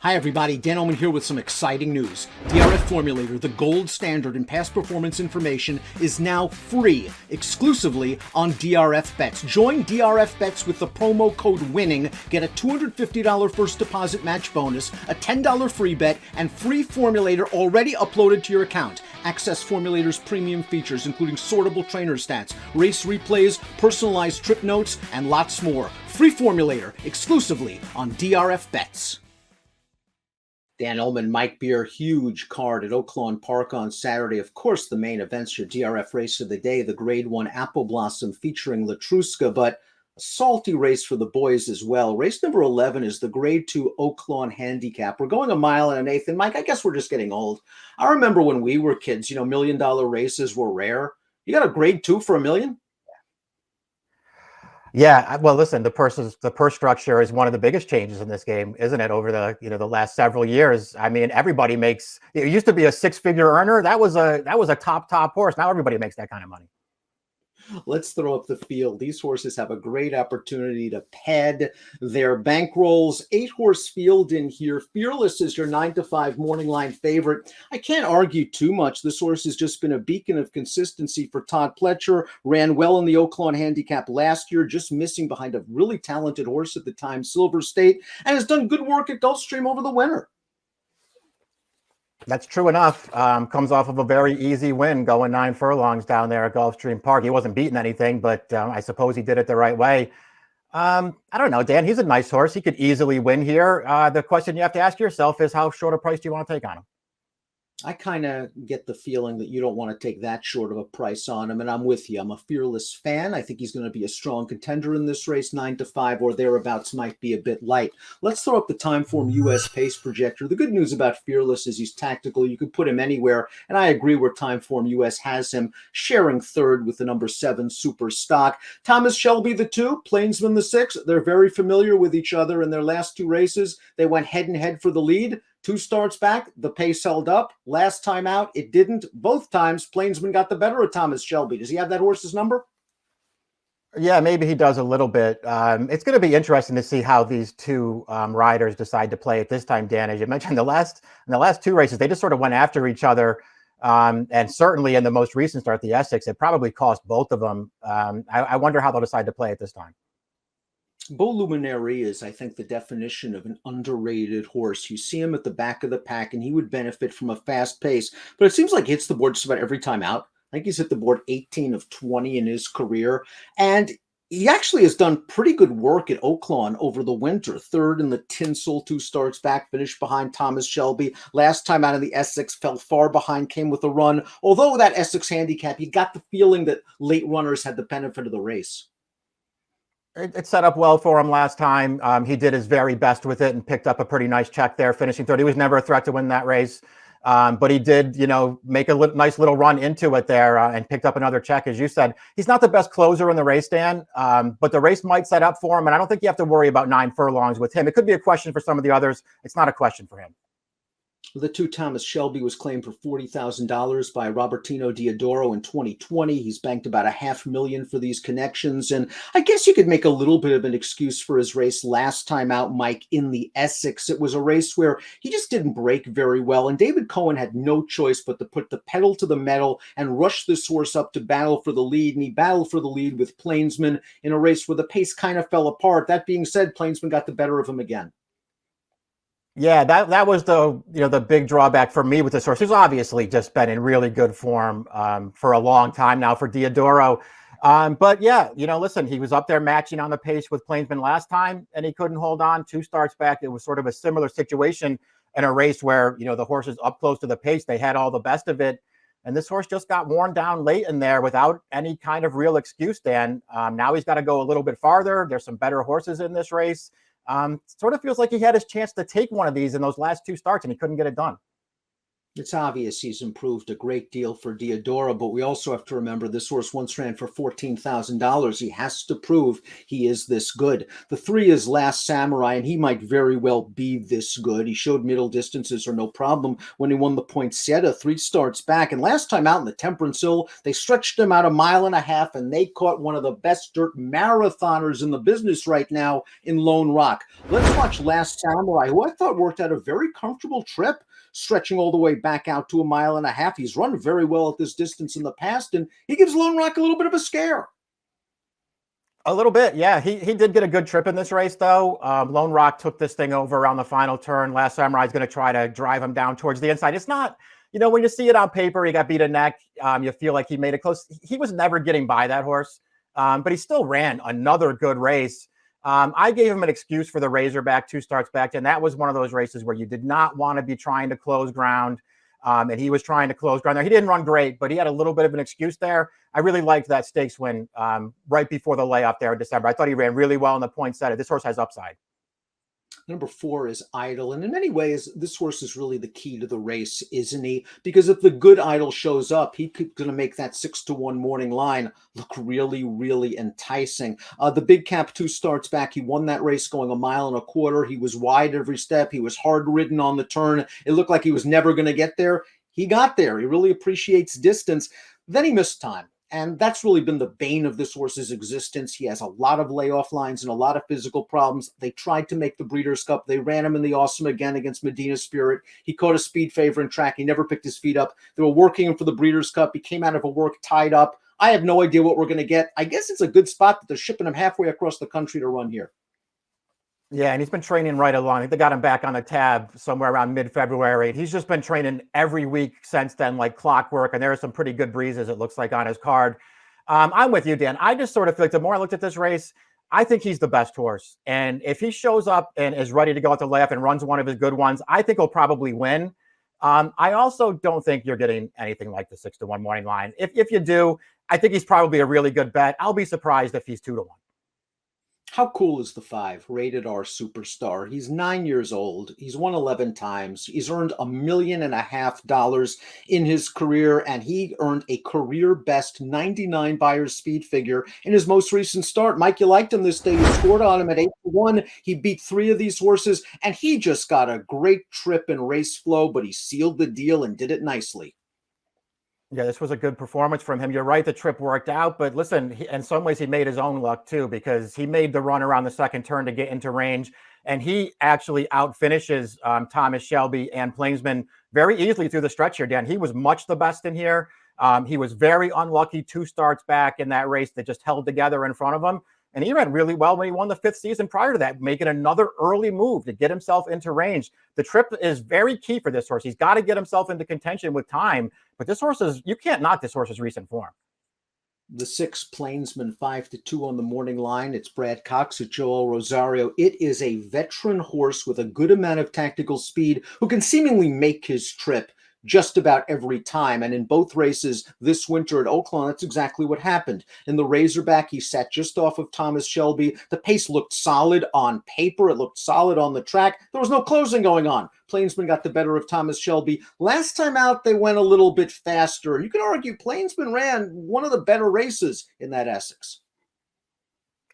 Hi everybody, Dan Illman here with some exciting news. DRF Formulator, the gold standard in past performance information, is now free, exclusively on DRF Bets. Join DRF Bets with the promo code WINNING, get a $250 first deposit match bonus, a $10 free bet, and free Formulator already uploaded to your account. Access Formulator's premium features, including sortable trainer stats, race replays, personalized trip notes, and lots more. Free Formulator, exclusively on DRF Bets. Dan Illman, Mike Beer, huge card at Oaklawn Park on Saturday. Of course, the main event's your DRF race of the day, the Grade 1 Apple Blossom featuring Latruska, but a salty race for the boys as well. Race number 11 is the Grade 2 Oaklawn Handicap. We're going a mile and an eighth, and Mike, I guess we're just getting old. I remember when we were kids, $1 million races were rare. You got a Grade 2 for $1 million? Yeah, well, listen, the purse structure is one of the biggest changes in this game, isn't it? Over the last several years. I mean, everybody makes. It used to be a six-figure earner. That was a top horse. Now everybody makes that kind of money. Let's throw up the field. These horses have a great opportunity to pad their bankrolls. 8-horse field in here. Fearless is your 9-5 morning line favorite. I can't argue too much. This horse has just been a beacon of consistency for Todd Pletcher. Ran well in the Oaklawn Handicap last year, just missing behind a really talented horse at the time, Silver State, and has done good work at Gulfstream over the winter. That's true enough. Comes off of a very easy win going 9 furlongs down there at Gulfstream Park. He wasn't beating anything, but I suppose he did it the right way. I don't know, Dan. He's a nice horse. He could easily win here. The question you have to ask yourself is how short a price do you want to take on him? I kind of get the feeling that you don't want to take that short of a price on him, and I'm with you. I'm a Fearless fan. I think he's going to be a strong contender in this race. 9-5 or thereabouts might be a bit light. Let's throw up the Timeform US pace projector. The good news about Fearless is he's tactical. You could put him anywhere, and I agree where Timeform US has him, sharing third with the number 7 Super Stock. Thomas Shelby, the 2, Plainsman, the 6. They're very familiar with each other. In their last 2 races, they went head-and-head for the lead. 2 starts back, the pace held up. Last time out, it didn't. Both times, Plainsman got the better of Thomas Shelby. Does he have that horse's number? Yeah, maybe he does a little bit. It's going to be interesting to see how these 2 riders decide to play at this time, Dan. As you mentioned, in the last 2 races, they just sort of went after each other. And certainly in the most recent start, the Essex, it probably cost both of them. I wonder how they'll decide to play at this time. Beau Luminary is, I think, the definition of an underrated horse. You see him at the back of the pack, and he would benefit from a fast pace. But it seems like he hits the board just about every time out. I think he's hit the board 18 of 20 in his career. And he actually has done pretty good work at Oaklawn over the winter. Third in the Tinsel, 2 starts back, finished behind Thomas Shelby. Last time out in the Essex, fell far behind, came with a run. Although that Essex handicap, you got the feeling that late runners had the benefit of the race. It set up well for him last time. He did his very best with it and picked up a pretty nice check there, finishing third. He was never a threat to win that race, but he did, make a nice little run into it there and picked up another check. As you said, he's not the best closer in the race, Dan, but the race might set up for him, and I don't think you have to worry about 9 furlongs with him. It could be a question for some of the others. It's not a question for him. The 2 Thomas Shelby was claimed for $40,000 by Robertino Diodoro in 2020. He's banked about $500,000 for these connections. And I guess you could make a little bit of an excuse for his race last time out, Mike, in the Essex. It was a race where he just didn't break very well. And David Cohen had no choice but to put the pedal to the metal and rush this horse up to battle for the lead. And he battled for the lead with Plainsman in a race where the pace kind of fell apart. That being said, Plainsman got the better of him again. Yeah, that was the big drawback for me with this horse. He's obviously just been in really good form for a long time now for Diodoro. But yeah, listen, he was up there matching on the pace with Plainsman last time, and he couldn't hold on. 2 starts back, it was sort of a similar situation in a race where, the horses up close to the pace, they had all the best of it. And this horse just got worn down late in there without any kind of real excuse, Dan. Now he's got to go a little bit farther. There's some better horses in this race. Sort of feels like he had his chance to take one of these in those last 2 starts and he couldn't get it done. It's obvious he's improved a great deal for Diodoro, but we also have to remember this horse once ran for $14,000. He has to prove he is this good. The 3 is Last Samurai, and he might very well be this good. He showed middle distances are no problem when he won the Poinsettia 3 starts back. And last time out in the Temperance Hill, they stretched him out a mile and a half, and they caught one of the best dirt marathoners in the business right now in Lone Rock. Let's watch Last Samurai, who I thought worked out a very comfortable trip, stretching all the way back out to a mile and a half. He's run very well at this distance in the past, and he gives Lone Rock a little bit of a scare. A little bit, yeah. He did get a good trip in this race, though. Lone Rock took this thing over around the final turn. Last Samurai is going to try to drive him down towards the inside. It's not, when you see it on paper, he got beat a neck. You feel like he made it close. He was never getting by that horse, but he still ran another good race. I gave him an excuse for the Razorback 2 starts back, and that was one of those races where you did not want to be trying to close ground, and he was trying to close ground there. He didn't run great, but he had a little bit of an excuse there. I really liked that stakes win right before the layoff there in December. I thought he ran really well in the Poinsettia. This horse has upside. Number 4 is Idol. And in many ways, this horse is really the key to the race, isn't he? Because if the good Idol shows up, he's going to make that 6-1 morning line look really, really enticing. The Big Cap 2 starts back. He won that race going a mile and a quarter. He was wide every step. He was hard ridden on the turn. It looked like he was never going to get there. He got there. He really appreciates distance. Then he missed time. And that's really been the bane of this horse's existence. He has a lot of layoff lines and a lot of physical problems. They tried to make the Breeders' Cup. They ran him in the Awesome again against Medina Spirit. He caught a speed favor in track. He never picked his feet up. They were working him for the Breeders' Cup. He came out of a work tied up. I have no idea what we're going to get. I guess it's a good spot that they're shipping him halfway across the country to run here. Yeah, and he's been training right along. I think they got him back on the tab somewhere around mid-February. He's just been training every week since then, like clockwork, and there are some pretty good breezes, it looks like, on his card. I'm with you, Dan. I just sort of feel like the more I looked at this race, I think he's the best horse. And if he shows up and is ready to go at the layoff and runs one of his good ones, I think he'll probably win. I also don't think you're getting anything like the 6-1 morning line. If you do, I think he's probably a really good bet. I'll be surprised if he's 2-1. How cool is the 5, Rated R Superstar? He's 9 years old. He's won 11 times. He's earned $1.5 million in his career, and he earned a career best 99 Buyers speed figure in his most recent start. Mike, you liked him this day. You scored on him at 8-1. He beat 3 of these horses, and he just got a great trip and race flow, but he sealed the deal and did it nicely. Yeah, this was a good performance from him. You're right, the trip worked out, but listen, in some ways he made his own luck too, because he made the run around the second turn to get into range, and he actually outfinishes Thomas Shelby and Plainsman very easily through the stretch here, Dan. He was much the best in here. He was very unlucky 2 starts back in that race that just held together in front of him. And he ran really well when he won the 5th season prior to that, making another early move to get himself into range. The trip is very key for this horse. He's got to get himself into contention with time. But this horse you can't knock this horse's recent form. The 6 Plainsman 5-2 on the morning line. It's Brad Cox at Joel Rosario. It is a veteran horse with a good amount of tactical speed who can seemingly make his trip just about every time. And in both races this winter at Oaklawn, that's exactly what happened. In the Razorback, he sat just off of Thomas Shelby. The pace looked solid on paper. It looked solid on the track. There was no closing going on. Plainsman got the better of Thomas Shelby. Last time out, they went a little bit faster. You can argue Plainsman ran one of the better races in that Essex.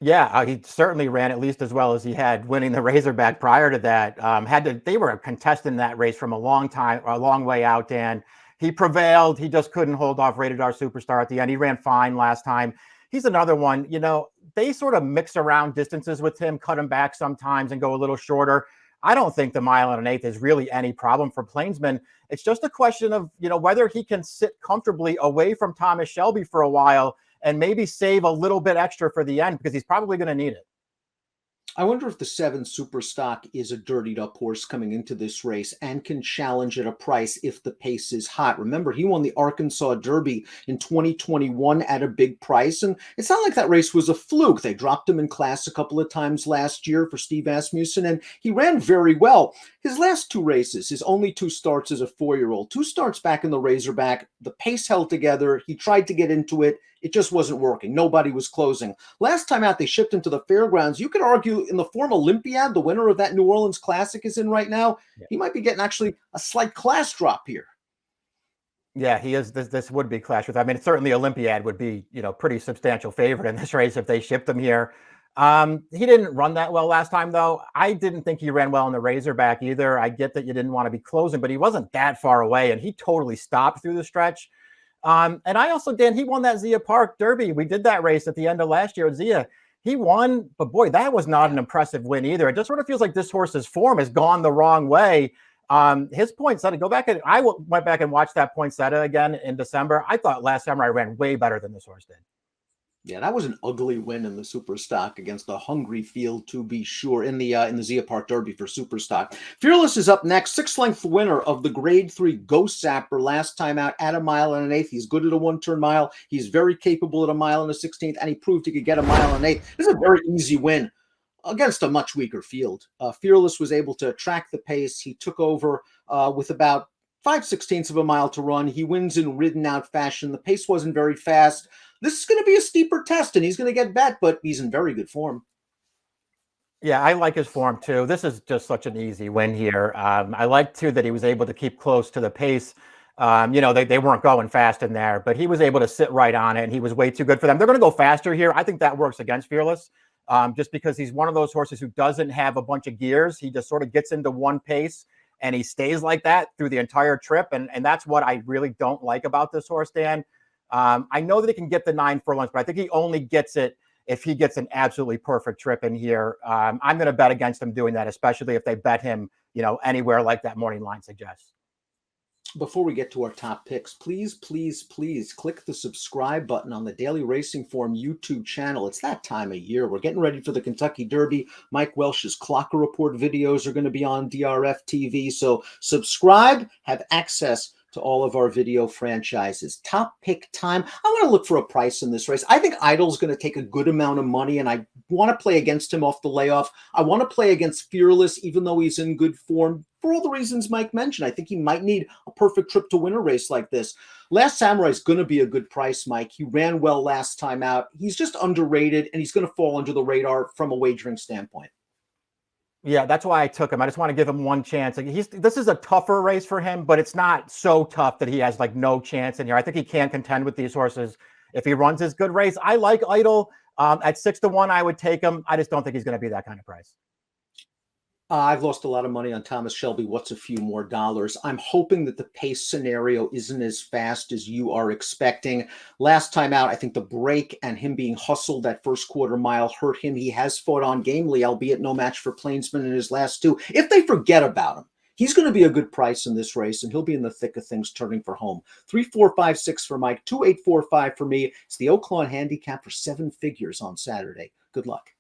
Yeah, he certainly ran at least as well as he had winning the Razorback prior to that. They were contesting that race from a long way out, Dan. He prevailed. He just couldn't hold off Rated R Superstar at the end. He ran fine last time. He's another one, they sort of mix around distances with him, cut him back sometimes and go a little shorter. I don't think the 1 1/8 is really any problem for Plainsman. It's just a question of, whether he can sit comfortably away from Thomas Shelby for a while and maybe save a little bit extra for the end, because he's probably going to need it. I wonder if the 7 Superstock is a dirtied up horse coming into this race and can challenge at a price if the pace is hot. Remember, he won the Arkansas Derby in 2021 at a big price, and it's not like that race was a fluke. They dropped him in class a couple of times last year for Steve Asmussen, and he ran very well. His last 2 races, his only 2 starts as a 4-year-old, 2 starts back in the Razorback, the pace held together. He tried to get into it. It just wasn't working. Nobody was closing. Last time out, they shipped him to the fairgrounds. You could argue in the form Olympiad, the winner of that New Orleans Classic is in right now, he might be getting actually a slight class drop here. Yeah, he is. This would be clash with. I mean, certainly Olympiad would be, pretty substantial favorite in this race if they shipped him here. He didn't run that well last time, though. I didn't think he ran well in the Razorback either. I get that you didn't want to be closing, but he wasn't that far away, and he totally stopped through the stretch. And I also, Dan, he won that Zia Park Derby. We did that race at the end of last year at Zia. He won, but boy, that was not an impressive win either. It just sort of feels like this horse's form has gone the wrong way. His poinsettia, I went back and watched that poinsettia again in December. I thought Last Samurai ran way better than this horse did. Yeah, that was an ugly win in the Super Stock against a hungry field, to be sure, in the Zia Park Derby for Super Stock. Fearless is up next, 6-length winner of the Grade 3 Ghost Zapper last time out at 1 1/8. He's good at a one-turn mile. He's very capable at 1 1/16, and he proved he could get 1 1/8. This is a very easy win against a much weaker field. Fearless was able to track the pace. He took over with about 5/16 of a mile to run. He wins in ridden out fashion. The pace wasn't very fast. This is going to be a steeper test, and he's going to get bet, but he's in very good form. Yeah, I like his form too. This is just such an easy win here. I like too that he was able to keep close to the pace. They weren't going fast in there, but he was able to sit right on it, and he was way too good for them. They're going to go faster here. I think that works against Fearless. Just because he's one of those horses who doesn't have a bunch of gears. He just sort of gets into one pace and he stays like that through the entire trip. And that's what I really don't like about this horse, Dan. I know that he can get the 9 furlongs, but I think he only gets it if he gets an absolutely perfect trip in here. I'm going to bet against him doing that, especially if they bet him, anywhere like that morning line suggests. Before we get to our top picks, please click the subscribe button on the Daily Racing Form YouTube channel. It's that time of year. We're getting ready for the Kentucky Derby. Mike Welsh's Clocker Report videos are going to be on DRF TV. So subscribe, have access to all of our video franchises. Top pick time. I want to look for a price in this race. I think Idle's going to take a good amount of money, and I want to play against him off the layoff. I want to play against Fearless, even though he's in good form, for all the reasons Mike mentioned. I think he might need a perfect trip to win a race like this. Last Samurai is going to be a good price, Mike. He ran well last time out. He's just underrated, and he's going to fall under the radar from a wagering standpoint. Yeah, that's why I took him. I just want to give him one chance. This is a tougher race for him, but it's not so tough that he has no chance in here. I think he can contend with these horses if he runs his good race. I like Idle. At 6-1, I would take him. I just don't think he's going to be that kind of price. I've lost a lot of money on Thomas Shelby. What's a few more dollars? I'm hoping that the pace scenario isn't as fast as you are expecting. Last time out, I think the break and him being hustled that first quarter mile hurt him. He has fought on gamely, albeit no match for Plainsman in his last 2. If they forget about him, he's going to be a good price in this race, and he'll be in the thick of things turning for home. 3, 4, 5, 6 for Mike, 2, 8, 4, 5 for me. It's the Oaklawn Handicap for 7 figures on Saturday. Good luck.